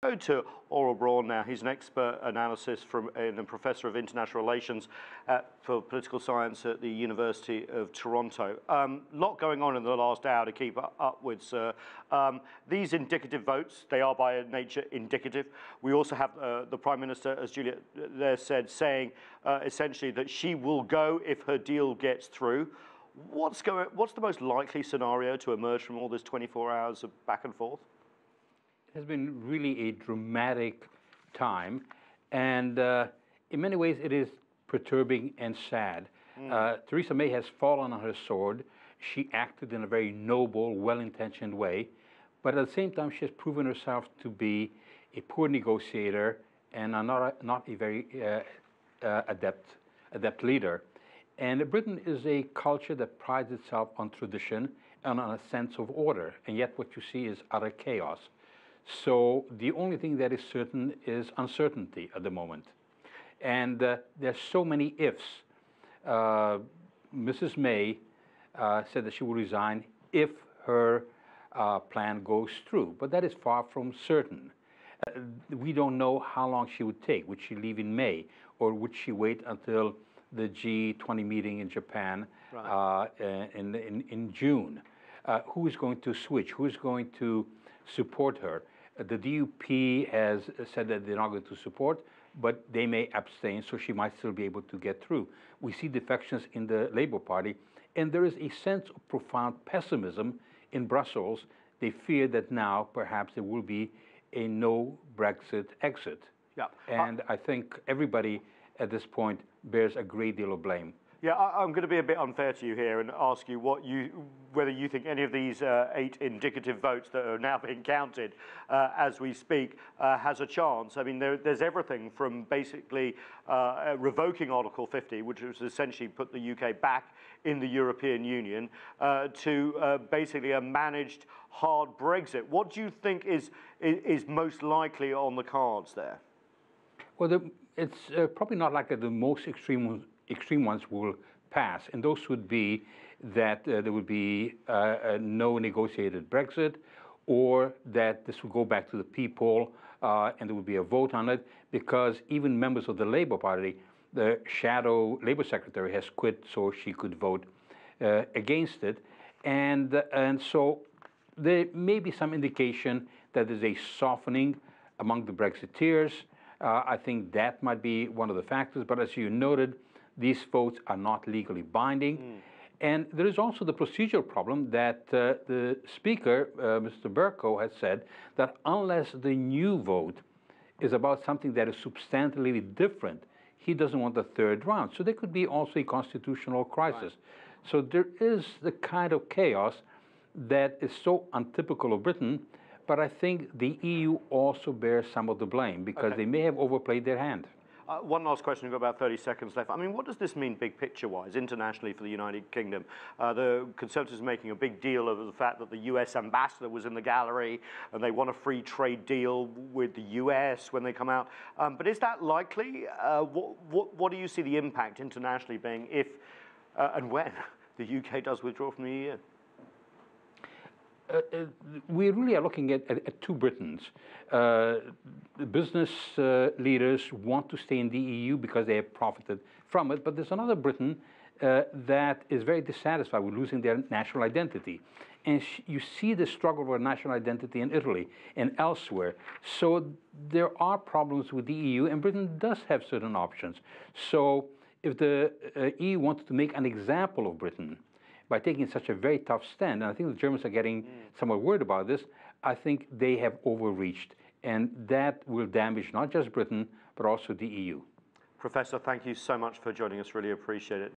Go to Aurel Braun now. He's an expert analyst and a professor of international relations for political science at the University of Toronto. Lot going on in the last hour to keep up with, sir. These indicative votes, they are by nature indicative. We also have the Prime Minister, as Juliet there said, saying essentially that she will go if her deal gets through. What's the most likely scenario to emerge from all this 24 hours of back and forth? It has been really a dramatic time, and in many ways it is perturbing and sad. Theresa May has fallen on her sword. She acted in a very noble, well-intentioned way, but at the same time she has proven herself to be a poor negotiator and not a very adept leader. And Britain is a culture that prides itself on tradition and on a sense of order, and yet what you see is utter chaos. So the only thing that is certain is uncertainty at the moment. And there's so many ifs. Mrs. May said that she will resign if her plan goes through, but that is far from certain. We don't know how long she would take. Would she leave in May, or would she wait until the G20 meeting in Japan in June? Who is going to switch? Who is going to support her? The DUP has said that they're not going to support, but they may abstain, so she might still be able to get through. We see defections in the Labour Party, and there is a sense of profound pessimism in Brussels. They fear that now perhaps there will be a no Brexit exit. Yeah. And I think everybody at this point bears a great deal of blame. Yeah, I'm going to be a bit unfair to you here and ask you whether you think any of these 8 indicative votes that are now being counted as we speak has a chance. I mean, there's everything from basically revoking Article 50, which was essentially put the UK back in the European Union, to basically a managed hard Brexit. What do you think is most likely on the cards there? Well, it's probably not likely the most extreme ones will pass, and those would be that there would be no negotiated Brexit, or that this would go back to the people and there would be a vote on it, because even members of the Labour Party, the shadow Labour Secretary has quit so she could vote against it, and so there may be some indication that there's a softening among the Brexiteers. I think that might be one of the factors, but as you noted, these votes are not legally binding. And there is also the procedural problem that the Speaker, Mr. Bercow, has said that unless the new vote is about something that is substantially different, he doesn't want the third round. So there could be also a constitutional crisis. Right. So there is the kind of chaos that is so untypical of Britain, but I think the EU also bears some of the blame because they may have overplayed their hand. One last question, we've got about 30 seconds left. I mean, what does this mean big picture-wise, internationally for the United Kingdom? The Conservatives are making a big deal of the fact that the US ambassador was in the gallery and they want a free trade deal with the US when they come out. But is that likely? What do you see the impact internationally being if and when the UK does withdraw from the EU? We really are looking at two Britons. The business leaders want to stay in the EU because they have profited from it, but there's another Britain that is very dissatisfied with losing their national identity. And you see the struggle for national identity in Italy and elsewhere. So there are problems with the EU, and Britain does have certain options. So if the EU wanted to make an example of Britain by taking such a very tough stand, and I think the Germans are getting somewhat worried about this, I think they have overreached, and that will damage not just Britain, but also the EU. Professor, thank you so much for joining us. Really appreciate it.